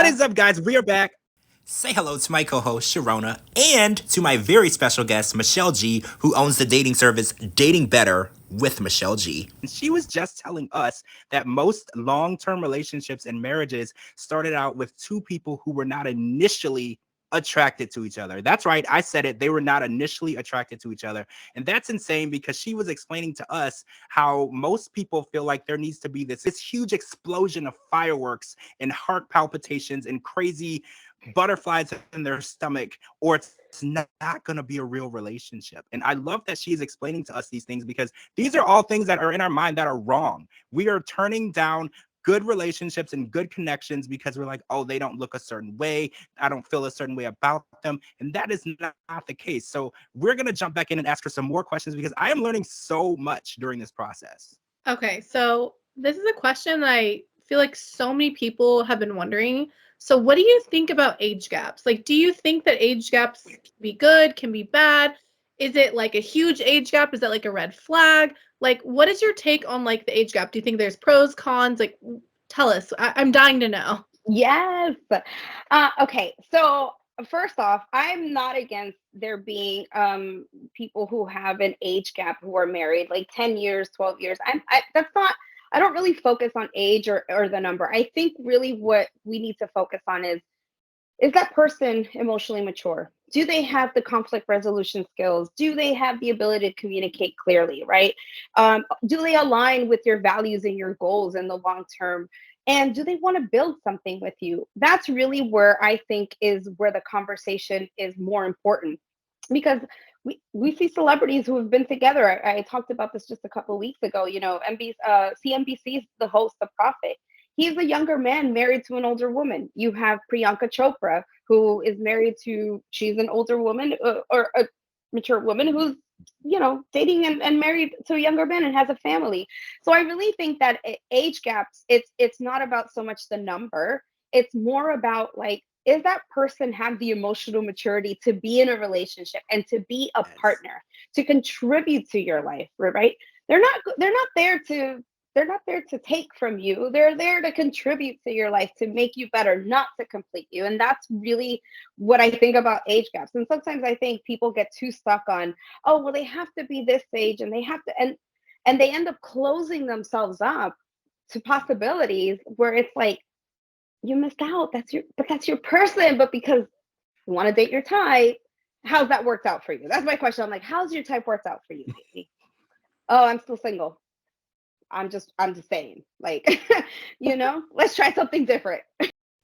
is up, guys? We are back. Say hello to my co-host, Cherona, and to my very special guest, Michelle G, who owns the dating service Dating Better with Michelle G. And she was just telling us that most long-term relationships and marriages started out with two people who were not initially attracted to each other. That's right. I said it. They were not initially attracted to each other. And that's insane because she was explaining to us how most people feel like there needs to be this huge explosion of fireworks and heart palpitations and crazy butterflies in their stomach, or it's not going to be a real relationship. And I love that she's explaining to us these things because these are all things that are in our mind that are wrong. We are turning down good relationships and good connections because we're like, oh, they don't look a certain way. I don't feel a certain way about them. And that is not the case. So we're going to jump back in and ask her some more questions because I am learning so much during this process. Okay, so this is a question that I feel like so many people have been wondering. So what do you think about age gaps? Like, do you think that age gaps can be good, can be bad? Is it like a huge age gap? Is that like a red flag? Like, what is your take on like the age gap? Do you think there's pros, cons? Like, tell us. I'm dying to know. Yes. Okay. So first off, I'm not against there being people who have an age gap who are married, like 10 years, 12 years. That's not. I don't really focus on age or the number. I think really what we need to focus on is that person emotionally mature? Do they have the conflict resolution skills? Do they have the ability to communicate clearly, right? Do they align with your values and your goals in the long term? And do they want to build something with you? That's really where I think is where the conversation is more important, because we see celebrities who have been together. I talked about this just a couple of weeks ago. You know, CNBC's the host, The Prophet. He's a younger man married to an older woman. You have Priyanka Chopra, who is married to, she's an older woman or a mature woman who's, you know, dating and married to a younger man and has a family. So I really think that age gaps, it's not about so much the number. It's more about like, is that person have the emotional maturity to be in a relationship and to be a partner, to contribute to your life, right? They're not there to take from you. They're there to contribute to your life, to make you better, not to complete you. And that's really what I think about age gaps. And sometimes I think people get too stuck on, oh, well, they have to be this age and they have to, and they end up closing themselves up to possibilities where it's like, you missed out. That's your person. But because you want to date your type, how's that worked out for you? That's my question. I'm like, how's your type worked out for you, baby? Oh, I'm still single. I'm just saying, like, you know, let's try something different.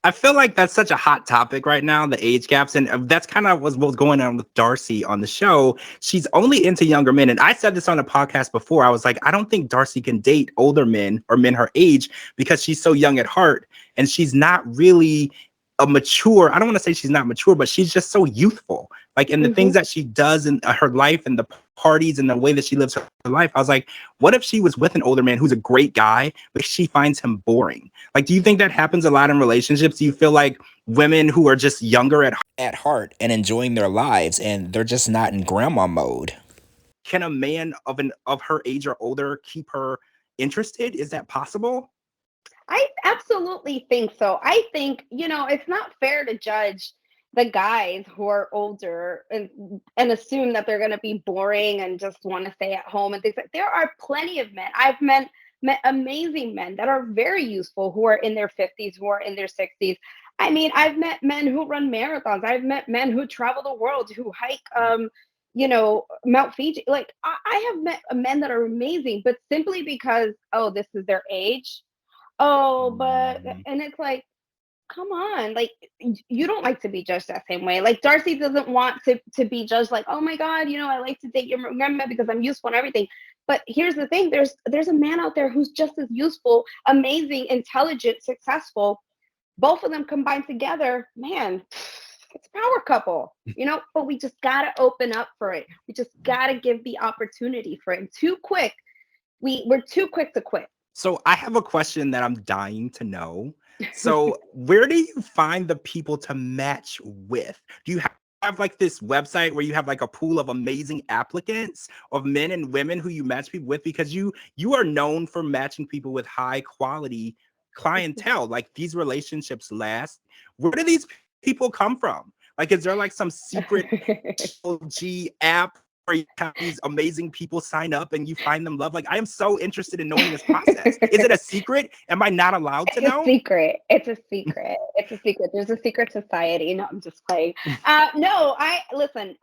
I feel like that's such a hot topic right now, the age gaps. And that's kind of what's going on with Darcey on the show. She's only into younger men. And I said this on a podcast before. I was like, I don't think Darcey can date older men or men her age because she's so young at heart. And she's not really a mature, I don't want to say she's not mature, but she's just so youthful. Like in the things that she does in her life and the parties and the way that she lives her life. I was like, what if she was with an older man who's a great guy, but she finds him boring? Like, do you think that happens a lot in relationships? Do you feel like women who are just younger at heart and enjoying their lives and they're just not in grandma mode? Can a man of her age or older keep her interested? Is that possible? I absolutely think so. I think, you know, it's not fair to judge the guys who are older and assume that they're going to be boring and just want to stay at home and things like. There are plenty of men. I've met amazing men that are very useful, who are in their 50s, who are in their 60s. I mean, I've met men who run marathons. I've met men who travel the world, who hike you know, Mount Fiji. Like I have met men that are amazing, but simply because, oh, this is their age. Oh, but, and it's like, come on, like, you don't like to be judged that same way. Like Darcey doesn't want to be judged like, oh my God, you know, I like to date your grandma because I'm useful and everything. But here's the thing, there's a man out there who's just as useful, amazing, intelligent, successful. Both of them combined together, man, it's a power couple, you know. But we just gotta open up for it. We just gotta give the opportunity for it. And too quick, we're too quick to quit. So I have a question that I'm dying to know. So where do you find the people to match with? Do you have like this website where you have like a pool of amazing applicants of men and women who you match people with? Because you are known for matching people with high quality clientele. Like, these relationships last. Where do these people come from? Like, is there like some secret G app where you have these amazing people sign up and you find them love? Like, I am so interested in knowing this process. Is it a secret? Am I not allowed to It's a know? secret. It's a secret. It's a secret. There's a secret society. No, I'm just playing. No, I listen.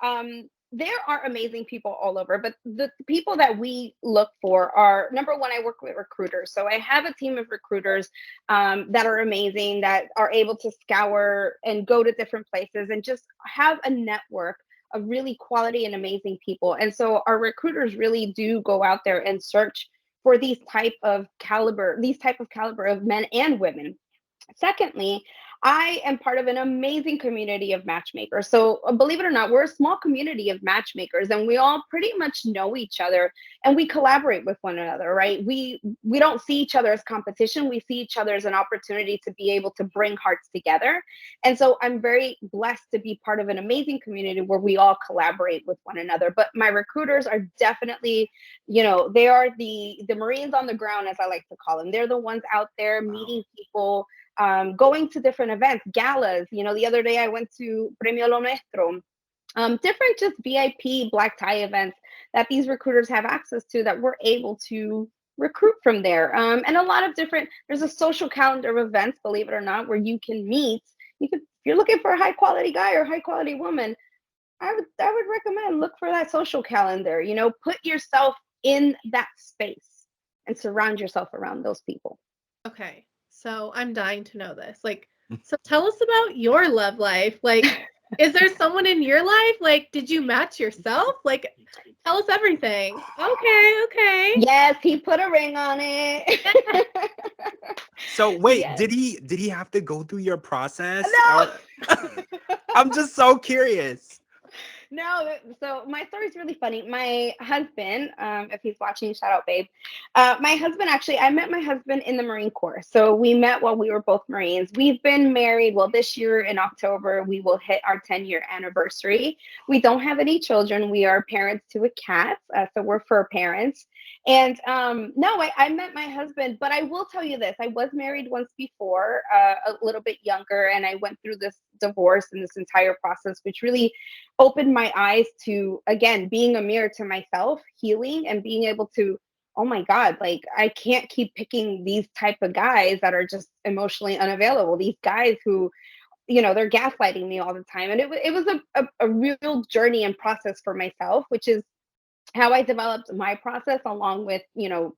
There are amazing people all over, but the people that we look for are, number one, I work with recruiters. So I have a team of recruiters that are amazing, that are able to scour and go to different places and just have a network of really quality and amazing people. And so our recruiters really do go out there and search for these type of caliber of men and women. Secondly, I am part of an amazing community of matchmakers. So, believe it or not, we're a small community of matchmakers, and we all pretty much know each other, and we collaborate with one another, right? We don't see each other as competition. We see each other as an opportunity to be able to bring hearts together. And so, I'm very blessed to be part of an amazing community where we all collaborate with one another. But my recruiters are definitely, they are the Marines on the ground, as I like to call them. They're the ones out there meeting people, going to different events, galas. The other day I went to Premio Lo Nuestro, different just VIP black tie events that these recruiters have access to, that we're able to recruit from there. And a lot of different, there's a social calendar of events, believe it or not, where you can meet. If you're looking for a high quality guy or high quality woman, I would recommend look for that social calendar. Put yourself in that space and surround yourself around those people. Okay. So I'm dying to know this. Like, so tell us about your love life. Like, is there someone in your life? Like, did you match yourself? Like, tell us everything. Okay. Yes, he put a ring on it. So wait, Yes. did he have to go through your process? No. I'm just so curious. No, so my story is really funny. My husband, if he's watching, shout out, babe. My husband, actually, I met my husband in the Marine Corps. So we met while we were both Marines. We've been married. Well, this year in October, we will hit our 10-year anniversary. We don't have any children. We are parents to a cat. So we're fur parents. And no, I met my husband, but I will tell you this. I was married once before, a little bit younger, and I went through this divorce and this entire process, which really opened my eyes to, again, being a mirror to myself, healing, and being able to, oh my God, like, I can't keep picking these type of guys that are just emotionally unavailable. These guys who, they're gaslighting me all the time. And it was a real journey and process for myself, which is how I developed my process, along with,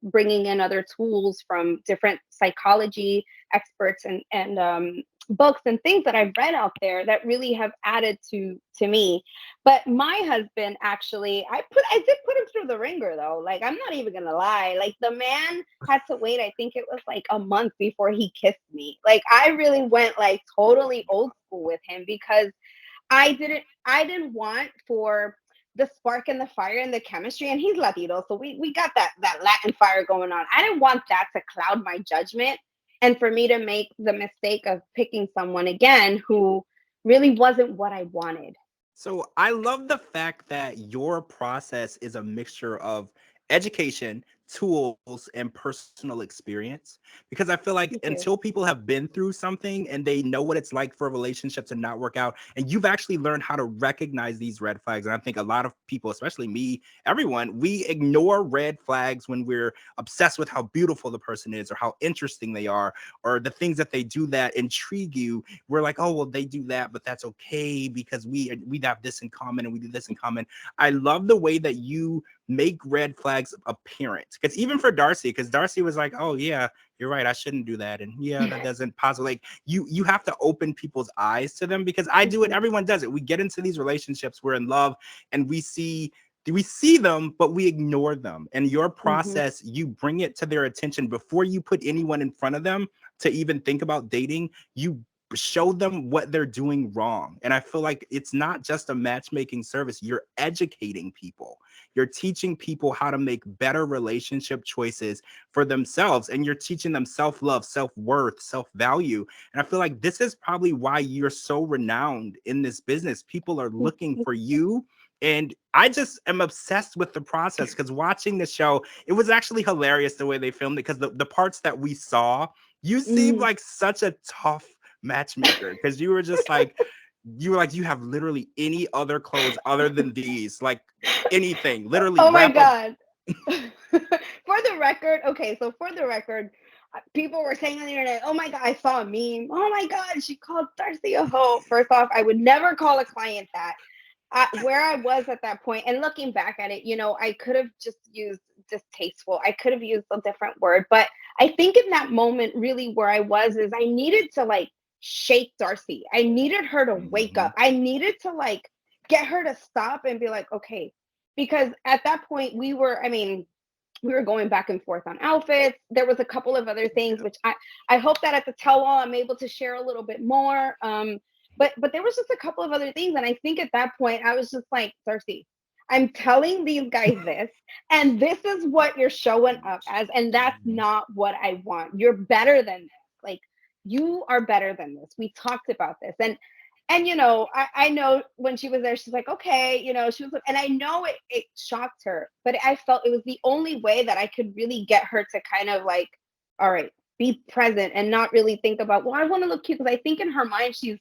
bringing in other tools from different psychology experts and books and things that I've read out there that really have added to me. But my husband, actually, I did put him through the ringer, though. Like, I'm not even gonna lie. Like, the man had to wait, I think it was like a month before he kissed me. Like, I really went like totally old school with him, because I didn't want for the spark and the fire and the chemistry, and he's Latino, so we got that Latin fire going on. I didn't want that to cloud my judgment, and for me to make the mistake of picking someone again who really wasn't what I wanted. So I love the fact that your process is a mixture of education, tools, and personal experience. Because I feel like Thank you. until people have been through something and they know what it's like for a relationship to not work out, and you've actually learned how to recognize these red flags. And I think a lot of people, especially me, everyone, we ignore red flags when we're obsessed with how beautiful the person is or how interesting they are or the things that they do that intrigue you. We're like, oh, well, they do that, but that's okay because we have this in common and we do this in common. I love the way that you make red flags apparent, because even for Darcey, because Darcey was like, oh yeah, you're right, I shouldn't do that, and yeah, that doesn't possibly, like, you have to open people's eyes to them, because I do it, everyone does it. We get into these relationships, we're in love, and we see them, but we ignore them. And your process, you bring it to their attention before you put anyone in front of them to even think about dating. You show them what they're doing wrong. And I feel like it's not just a matchmaking service. You're educating people. You're teaching people how to make better relationship choices for themselves. And you're teaching them self-love, self-worth, self-value. And I feel like this is probably why you're so renowned in this business. People are looking for you. And I just am obsessed with the process, because watching the show, it was actually hilarious the way they filmed it, because the parts that we saw You seem like such a tough matchmaker because you were just like, you have literally any other clothes other than these, like anything, literally Oh my wrap up. God. For the record, okay, so for the record, people were saying on the internet, oh my God, I saw a meme. Oh my God, she called Darcey a hoe. First off, I would never call a client that. Where I was at that point, and looking back at it, I could have just used distasteful. I could have used a different word. But I think in that moment, really where I was is I needed to like shake Darcey. I needed her to wake up. I needed to like get her to stop and be like, okay. Because at that point, we were going back and forth on outfits. There was a couple of other things, which I hope that at the tell all I'm able to share a little bit more. But there was just a couple of other things. And I think at that point, I was just like, Darcey, I'm telling these guys this, and this is what you're showing up as. And that's not what I want. You're better than this. Like, you are better than this. We talked about this. And I know when she was there, she's like, okay, she was, and I know it shocked her, but I felt it was the only way that I could really get her to kind of like, all right, be present and not really think about, well, I want to look cute. Because I think in her mind, she's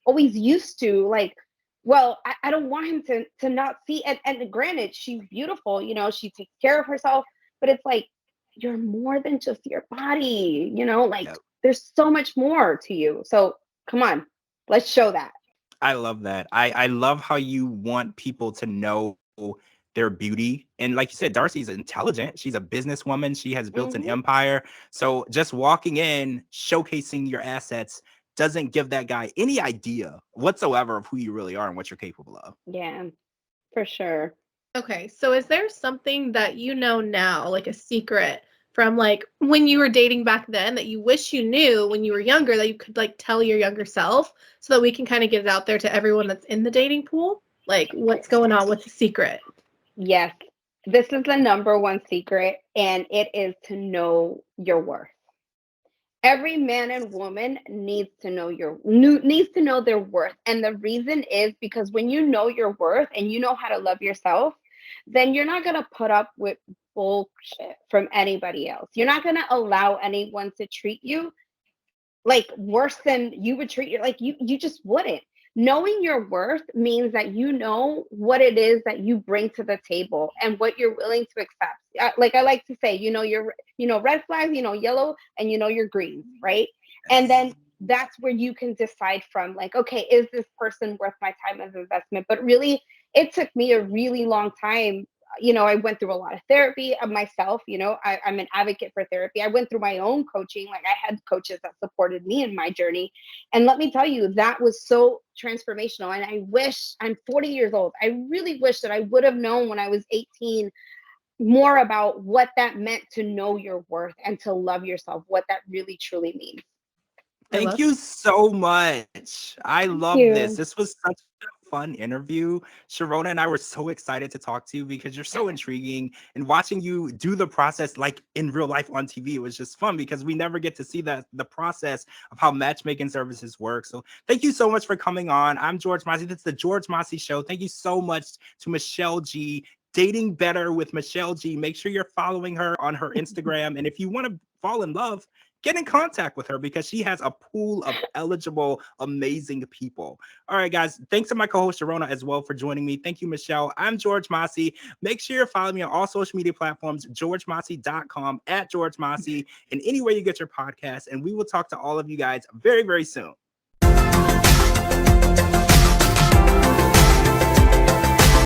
always used to like, well, I don't want him to not see. And granted, she's beautiful, she takes care of herself, but it's like, you're more than just your body, like there's so much more to you. So come on. Let's show that. I love that. I love how you want people to know their beauty. And like you said, Darcey's intelligent. She's a businesswoman. She has built an empire. So just walking in, showcasing your assets doesn't give that guy any idea whatsoever of who you really are and what you're capable of. Yeah, for sure. Okay, so is there something that you know now, like a secret from like when you were dating back then that you wish you knew when you were younger that you could like tell your younger self so that we can kind of get it out there to everyone that's in the dating pool? Like what's going on with the secret? Yes, this is the number one secret, and it is to know your worth. Every man and woman needs to know their worth. And the reason is because when you know your worth and you know how to love yourself, then you're not going to put up with bullshit from anybody else. You're not going to allow anyone to treat you like worse than you would treat you. Like you just wouldn't. Knowing your worth means that you know what it is that you bring to the table and what you're willing to accept. Like I like to say, your red flags, yellow, and your green, right? And then that's where you can decide from like, okay, is this person worth my time as investment? But really, it took me a really long time. I went through a lot of therapy of myself. I'm an advocate for therapy. I went through my own coaching. Like I had coaches that supported me in my journey. And let me tell you, that was so transformational. And I wish, I'm 40 years old. I really wish that I would have known when I was 18 more about what that meant to know your worth and to love yourself, what that really truly means. Thank you so much. I love this. This was such a fun interview. Cherona and I were so excited to talk to you because you're so intriguing, and watching you do the process like in real life on TV was just fun because we never get to see the process of how matchmaking services work. So thank you so much for coming on. I'm George Mossey. This is the George Mossey Show. Thank you so much to Michelle G. Dating Better with Michelle G. Make sure you're following her on her Instagram. And if you want to fall in love, get in contact with her because she has a pool of eligible, amazing people. All right, guys. Thanks to my co-host Cherona as well for joining me. Thank you, Michelle. I'm George Mossey. Make sure you're following me on all social media platforms, georgemossey.com, @George Mossey, and anywhere you get your podcast. And we will talk to all of you guys very, very soon.